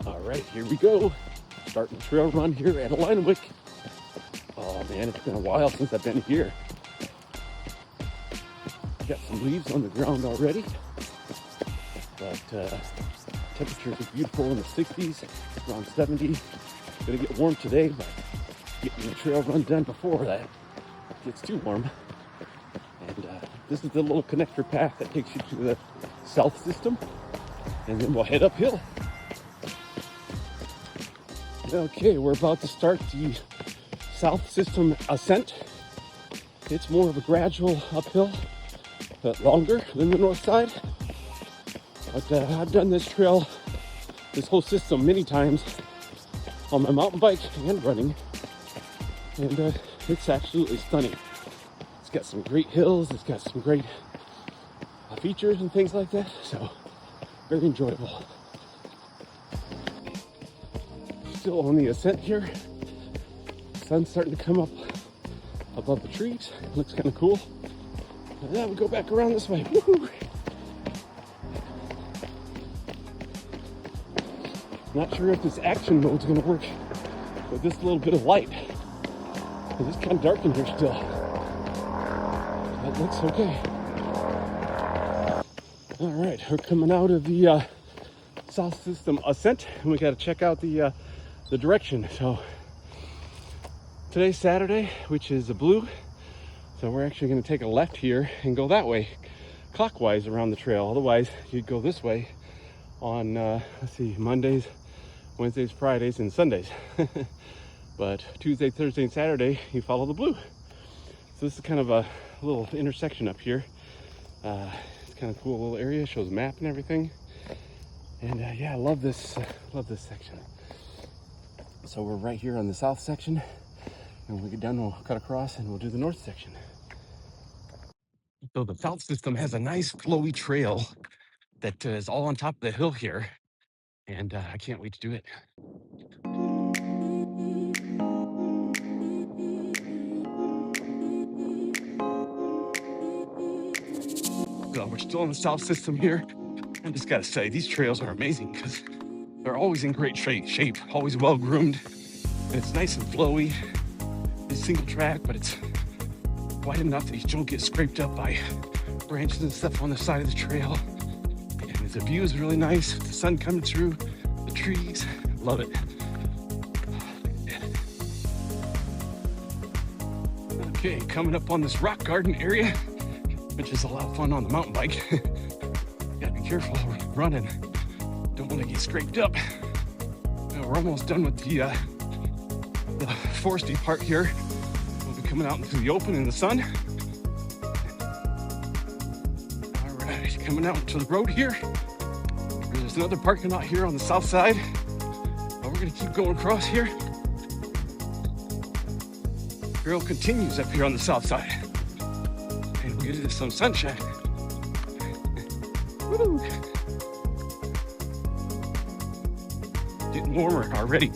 All right, here we go. Starting the trail run here at Illiniwek. Oh man, it's been a while since I've been here. Got some leaves on the ground already, but temperatures are beautiful in the 60s, around 70. Gonna get warm today, but getting the trail run done before that gets too warm. And this is the little connector path that takes you to the south system, and then we'll head uphill. Okay, we're about to start the south system ascent. It's more of a gradual uphill, but longer than the north side. But I've done this trail, this whole system many times on my mountain bike and running, and it's absolutely stunning. It's got some great hills, it's got some great features and things like that, so very enjoyable. Still on the ascent here. Sun's starting to come up above the trees. Looks kind of cool. And then we go back around this way. Woo-hoo. Not sure if this action mode is going to work with this little bit of light, because it's kind of dark in here still. That looks okay. All right, we're coming out of the south system ascent, and we got to check out the direction. So today's Saturday, which is a blue, so we're actually going to take a left here and go that way, clockwise around the trail. Otherwise, you'd go this way on let's see, Mondays, Wednesdays, Fridays, and Sundays. But Tuesday, Thursday, and Saturday, you follow the blue. So this is kind of a little intersection up here. It's kind of cool little area. Shows a map and everything. And yeah, I love this section. So we're right here on the south section, and when we get done, we'll cut across and we'll do the north section. So the south system has a nice flowy trail that is all on top of the hill here, and I can't wait to do it. So we're still in the south system here. I just gotta say, these trails are amazing because they're always in great shape, always well groomed, and it's nice and flowy. It's single track, but it's wide enough that you don't get scraped up by branches and stuff on the side of the trail. And the view is really nice, the sun coming through the trees. Love it. Okay, coming up on this rock garden area, which is a lot of fun on the mountain bike. Gotta be careful when you're running. Don't want to get scraped up. Now we're almost done with the foresty part here. We'll be coming out into the open in the sun. All right, coming out to the road here. There's another parking lot here on the south side. We're gonna keep going across here. Trail continues up here on the south side, and we'll get into some sunshine. Woo! Getting warmer already.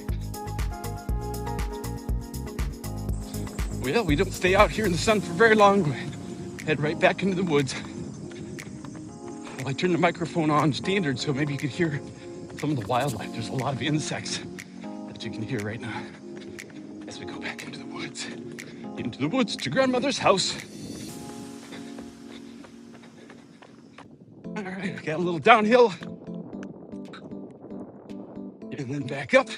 Well, we don't stay out here in the sun for very long. We head right back into the woods. Well, I turned the microphone on standard so maybe you could hear some of the wildlife. There's a lot of insects that you can hear right now as we go back into the woods. Into the woods to grandmother's house. All right, got a little downhill. And then back up.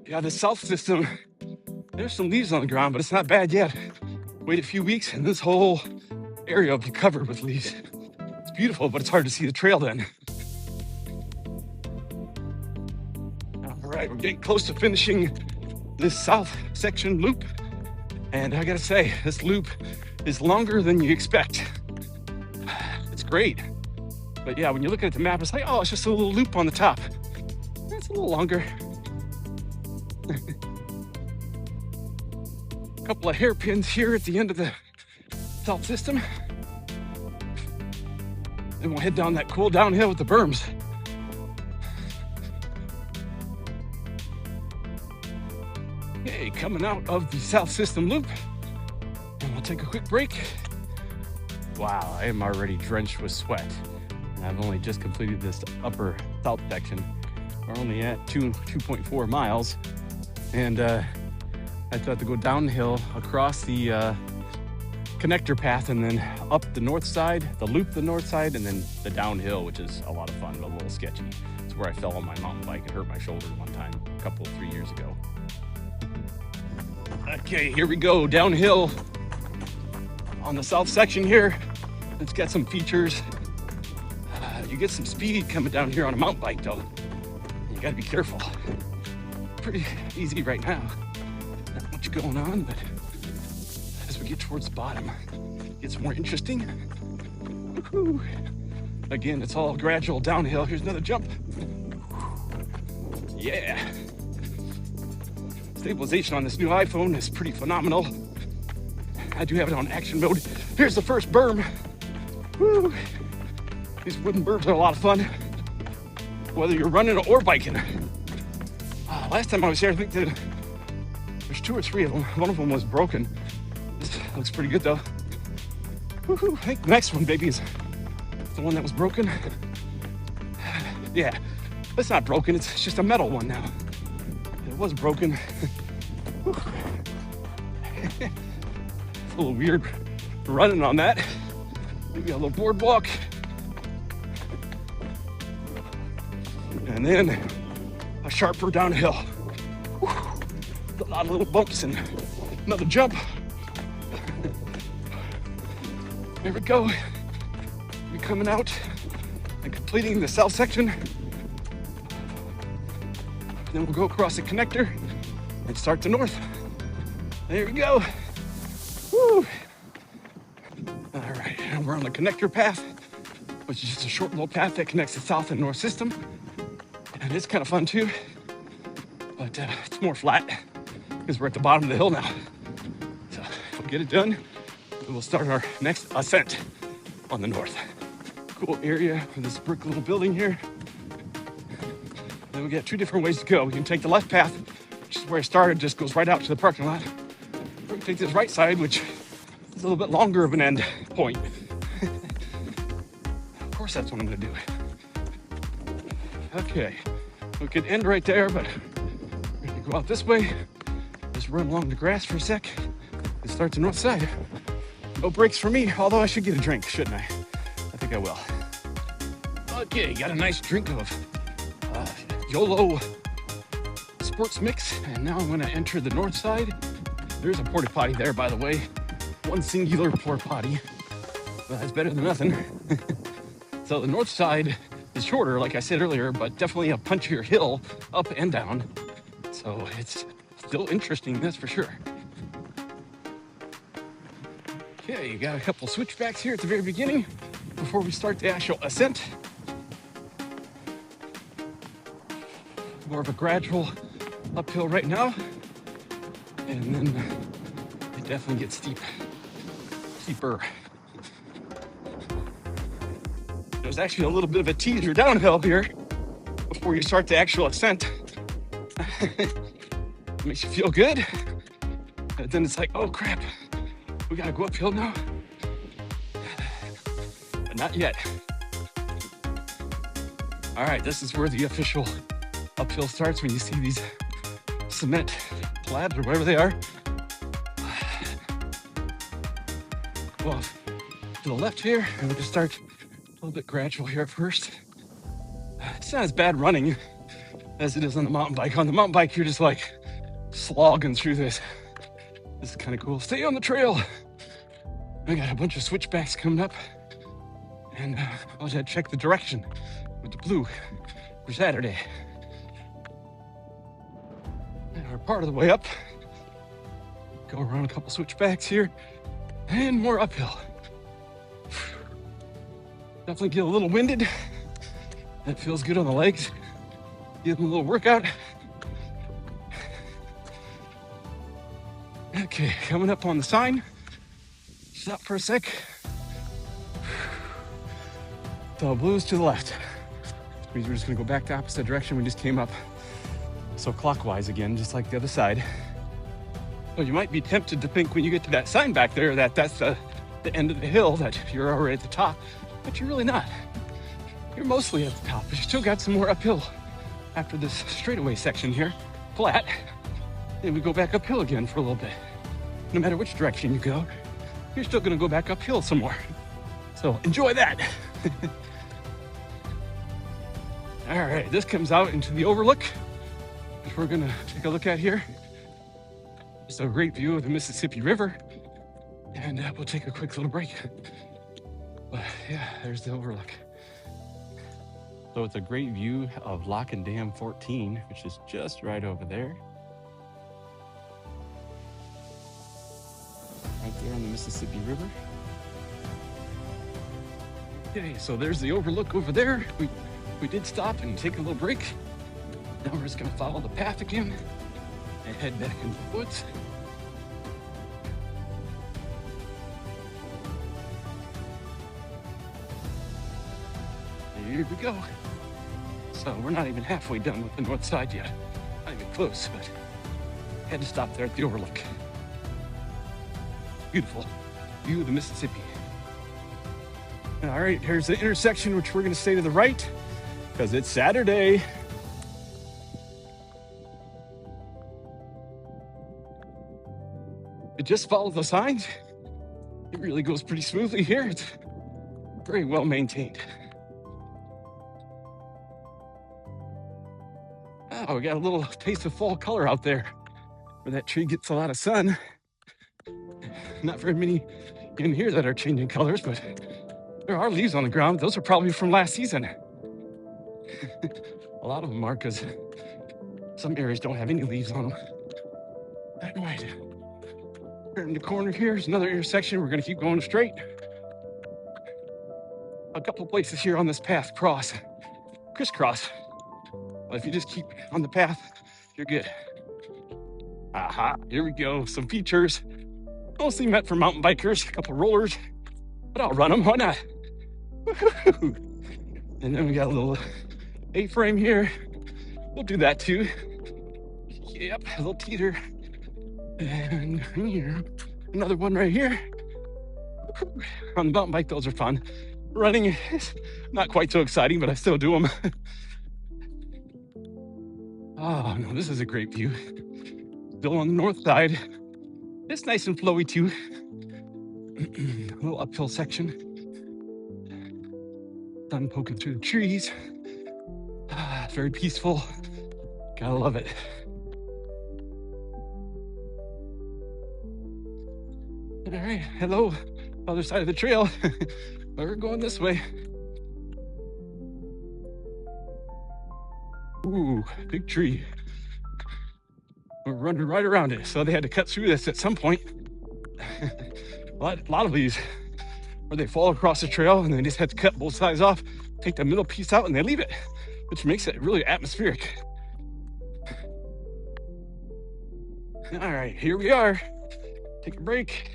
Yeah, the south system, there's some leaves on the ground, but it's not bad yet. Wait a few weeks and this whole area will be covered with leaves. It's beautiful, but it's hard to see the trail then. All right, we're getting close to finishing this south section loop. And I gotta say, this loop is longer than you expect. It's great. But yeah, when you look at the map, it's like, oh, it's just a little loop on the top. It's a little longer. A couple of hairpins here at the end of the south system. Then we'll head down that cool downhill with the berms. Okay, coming out of the south system loop. And we'll take a quick break. Wow, I am already drenched with sweat. And I've only just completed this upper south section. We're only at 2.4 miles. And I thought to go downhill across the connector path and then up the north side, the north side, and then the downhill, which is a lot of fun, but a little sketchy. It's where I fell on my mountain bike and hurt my shoulder one time, 3 years ago. Okay, here we go, downhill on the south section here. It's got some features. You get some speed coming down here on a mountain bike though. You gotta be careful. Pretty easy right now. Not much going on, but as we get towards the bottom, it gets more interesting. Woo-hoo. Again, it's all gradual downhill. Here's another jump. Yeah. Stabilization on this new iPhone is pretty phenomenal. I do have it on action mode. Here's the first berm. Woo. These wooden berms are a lot of fun, whether you're running or biking. Last time I was here, I think that there's 2 or 3 of them. One of them was broken. This looks pretty good though. Woo-hoo. I think the next one, baby, is the one that was broken. Yeah, it's not broken, it's just a metal one now. It was broken. It's a little weird running on that. Maybe a little boardwalk. And then a sharper downhill. A lot of little bumps and another jump. There we go. We're coming out and completing the south section. Then we'll go across the connector and start the north. There we go. Woo. All right, and we're on the connector path, which is just a short little path that connects the south and north system. And it's kind of fun too, but it's more flat because we're at the bottom of the hill now. So if we'll get it done, we'll start our next ascent on the north. Cool area for this brick little building here. Then we got 2 different ways to go. We can take the left path, which is where I started, just goes right out to the parking lot. Or we can take this right side, which is a little bit longer of an end point. Of course, that's what I'm gonna do. Okay, we could end right there, but we're gonna go out this way, just run along the grass for a sec, and start the north side. No breaks for me, although I should get a drink, shouldn't I? I think I will. Okay, got a nice drink of YOLO sports mix, and now I'm gonna enter the north side. There's a porta potty there, by the way. One singular porta potty. Well, that's better than nothing. So the north side is shorter, like I said earlier, but definitely a punchier hill up and down. So it's still interesting, that's for sure. Okay, you got a couple switchbacks here at the very beginning before we start the actual ascent. More of a gradual uphill right now, and then it definitely gets steeper. There's actually a little bit of a teaser downhill here before you start the actual ascent. Makes you feel good, and then it's like, oh crap, we gotta go uphill now. But not yet. All right, this is where the official uphill starts, when you see these cement slabs or whatever they are. Go off to the left here, and we'll just start a little bit gradual here at first. It's not as bad running as it is on the mountain bike. On the mountain bike, you're just like slogging through this. This is kind of cool. Stay on the trail. I got a bunch of switchbacks coming up, and I'll just check the direction with the blue for Saturday. And we're part of the way up. Go around a couple switchbacks here, and more uphill. Definitely get a little winded. That feels good on the legs. Give them a little workout. Okay, coming up on the sign. Stop for a sec. The blue's to the left. Which means we're just gonna go back the opposite direction we just came up. So clockwise again, just like the other side. Well, you might be tempted to think when you get to that sign back there that that's the end of the hill, that you're already at the top, but you're really not. You're mostly at the top, but you still got some more uphill after this straightaway section here, flat, then we go back uphill again for a little bit. No matter which direction you go, you're still gonna go back uphill some more. So enjoy that. All right, this comes out into the overlook, which we're gonna take a look at here. It's a great view of the Mississippi River, and we'll take a quick little break. But yeah, there's the overlook. So it's a great view of Lock and Dam 14, which is just right over there. Right there on the Mississippi River. Okay, so there's the overlook over there. We did stop and take a little break. Now we're just gonna follow the path again and head back into the woods. Here we go. So we're not even halfway done with the north side yet. Not even close, but had to stop there at the overlook. Beautiful view of the Mississippi. All right, here's the intersection, which we're gonna stay to the right because it's Saturday. It just follows the signs. It really goes pretty smoothly here. It's very well maintained. Oh, we got a little taste of fall color out there where that tree gets a lot of sun. Not very many in here that are changing colors, but there are leaves on the ground. Those are probably from last season. A lot of them are because some areas don't have any leaves on them. All right, turn the corner here. Here's another intersection. We're gonna keep going straight. A couple places here on this path crisscross. But if you just keep on the path, you're good. Aha, here we go. Some features, mostly meant for mountain bikers, a couple rollers, but I'll run them, why not? Woo-hoo-hoo. And then we got a little A-frame here. We'll do that too. Yep, a little teeter. And here, another one right here. On the mountain bike, those are fun. Running is not quite so exciting, but I still do them. Oh no, this is a great view. Still on the north side. It's nice and flowy too. A little uphill section. Sun poking through the trees. It's very peaceful. Gotta love it. All right, hello, other side of the trail. We're going this way. Ooh, big tree. We're running right around it. So they had to cut through this at some point. a lot of these where they fall across the trail and they just have to cut both sides off, take the middle piece out and they leave it, which makes it really atmospheric. All right, here we are. Take a break.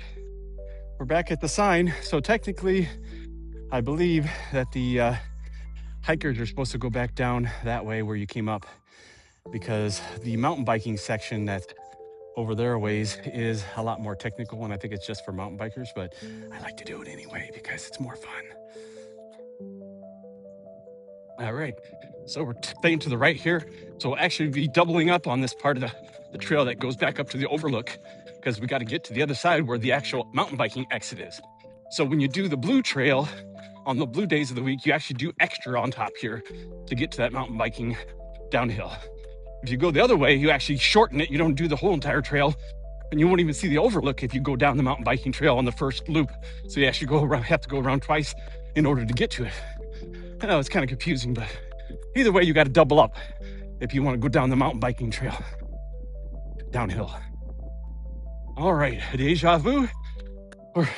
We're back at the sign. So technically, I believe that the hikers are supposed to go back down that way where you came up, because the mountain biking section that's over there a ways is a lot more technical, and I think it's just for mountain bikers, but I like to do it anyway because it's more fun. All right, so we're staying to the right here. So we'll actually be doubling up on this part of the trail that goes back up to the overlook, because we got to get to the other side where the actual mountain biking exit is. So when you do the blue trail on the blue days of the week, you actually do extra on top here to get to that mountain biking downhill. If you go the other way, you actually shorten it. You don't do the whole entire trail, and you won't even see the overlook if you go down the mountain biking trail on the first loop. So you actually have to go around twice in order to get to it. I know it's kind of confusing, but either way, you got to double up if you want to go down the mountain biking trail downhill. All right, deja vu. We're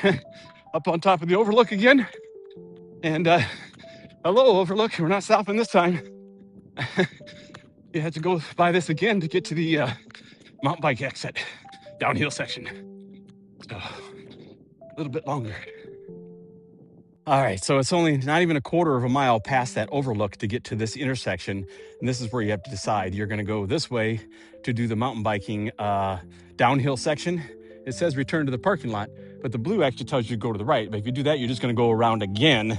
up on top of the overlook again. And hello, overlook. We're not stopping this time. You had to go by this again to get to the mountain bike exit, downhill section. So a little bit longer. All right, so it's only not even a quarter of a mile past that overlook to get to this intersection. And this is where you have to decide. You're gonna go this way to do the mountain biking downhill section. It says return to the parking lot, but the blue actually tells you to go to the right. But if you do that, you're just gonna go around again.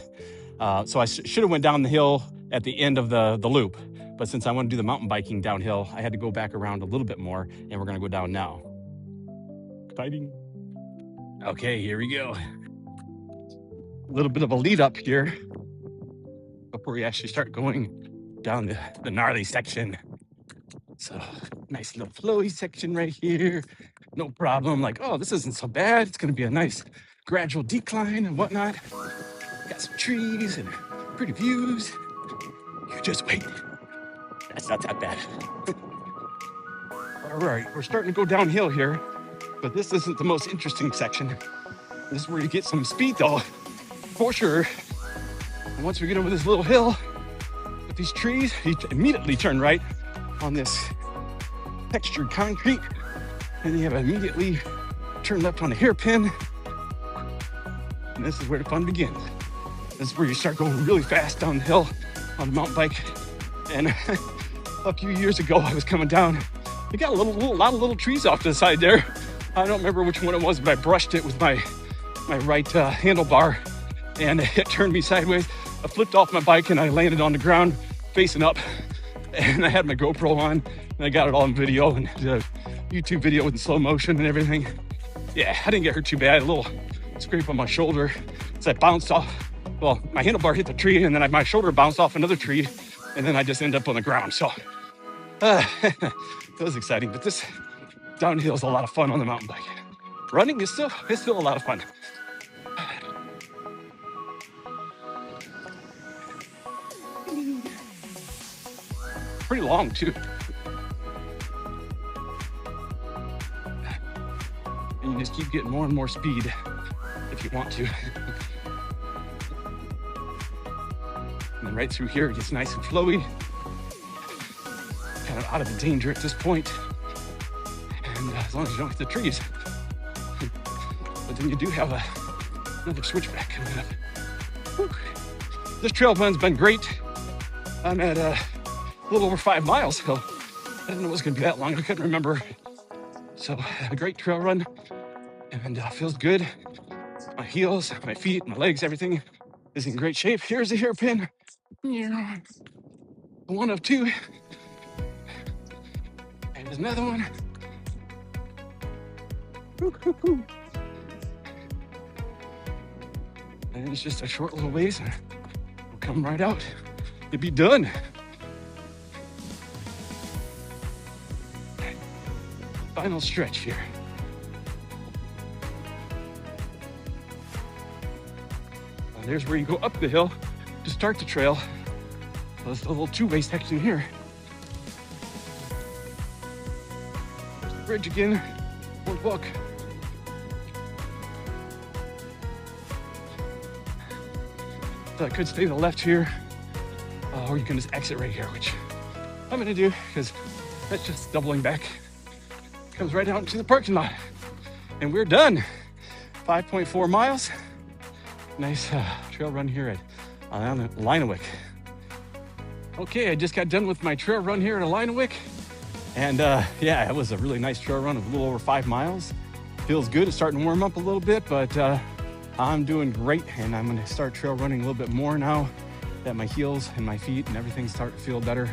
So I should have went down the hill at the end of the loop, But since I want to do the mountain biking downhill, I had to go back around a little bit more, and we're going to go down now. Exciting. Okay, here we go. A little bit of a lead up here before we actually start going down the gnarly section. So nice little flowy section right here. No problem. Like, oh, this isn't so bad. It's going to be a nice gradual decline and whatnot. Got some trees and pretty views. You just wait. That's not that bad. All right, we're starting to go downhill here, but this isn't the most interesting section. This is where you get some speed though, for sure. And once we get over this little hill with these trees, you immediately turn right on this textured concrete, and you have immediately turn left on a hairpin. And this is where the fun begins. This is where you start going really fast down the hill on a mountain bike. And a few years ago, I was coming down. We got a lot of little trees off to the side there. I don't remember which one it was, but I brushed it with my right handlebar, and it turned me sideways. I flipped off my bike and I landed on the ground facing up. And I had my GoPro on, and I got it all in video and did a YouTube video in slow motion and everything. Yeah, I didn't get hurt too bad. I had a little scrape on my shoulder as I bounced off. Well, my handlebar hit the tree, and then my shoulder bounced off another tree, and then I just ended up on the ground. So that was exciting. But this downhill is a lot of fun on the mountain bike. Running is still a lot of fun. Pretty long too. And you just keep getting more and more speed if you want to. And then right through here, it gets nice and flowy. Kind of out of the danger at this point. And as long as you don't hit the trees. But then you do have another switchback coming up. Whew. This trail run's been great. I'm at a little over 5 miles, so I didn't know it was going to be that long. I couldn't remember. So a great trail run, and feels good. My heels, my feet, my legs, everything is in great shape. Here's a hairpin. One of two. And there's another one. And it's just a short little ways. We'll come right out. It'll be done. Final stretch here. And there's where you go up the hill to start the trail. So there's a little two-way section here. There's the bridge again. Boardwalk. So I could stay to the left here, or you can just exit right here, which I'm gonna do because that's just doubling back. Comes right out into the parking lot, and we're done. 5.4 miles. Nice trail run here at Illiniwek. Okay, I just got done with my trail run here at Illiniwek, and yeah, it was a really nice trail run of a little over 5 miles. Feels good. It's starting to warm up a little bit, but I'm doing great, and I'm going to start trail running a little bit more now that my heels and my feet and everything start to feel better.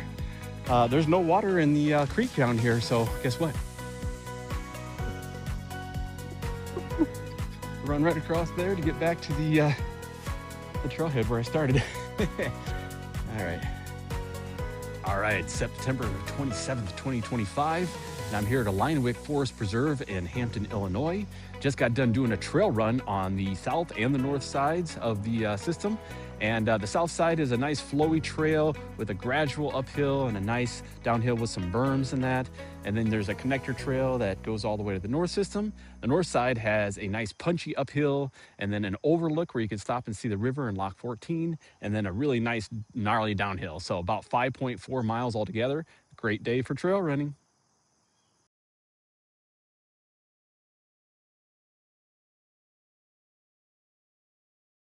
There's no water in the creek down here, so guess what? Run right across there to get back to the trailhead where I started. All right, September 27th, 2025, and I'm here at Illiniwek Forest Preserve in Hampton, Illinois. Just got done doing a trail run on the south and the north sides of the system. And the south side is a nice flowy trail with a gradual uphill and a nice downhill with some berms and that. And then there's a connector trail that goes all the way to the north system. The north side has a nice punchy uphill and then an overlook where you can stop and see the river in Lock 14, and then a really nice gnarly downhill. So about 5.4 miles altogether. Great day for trail running.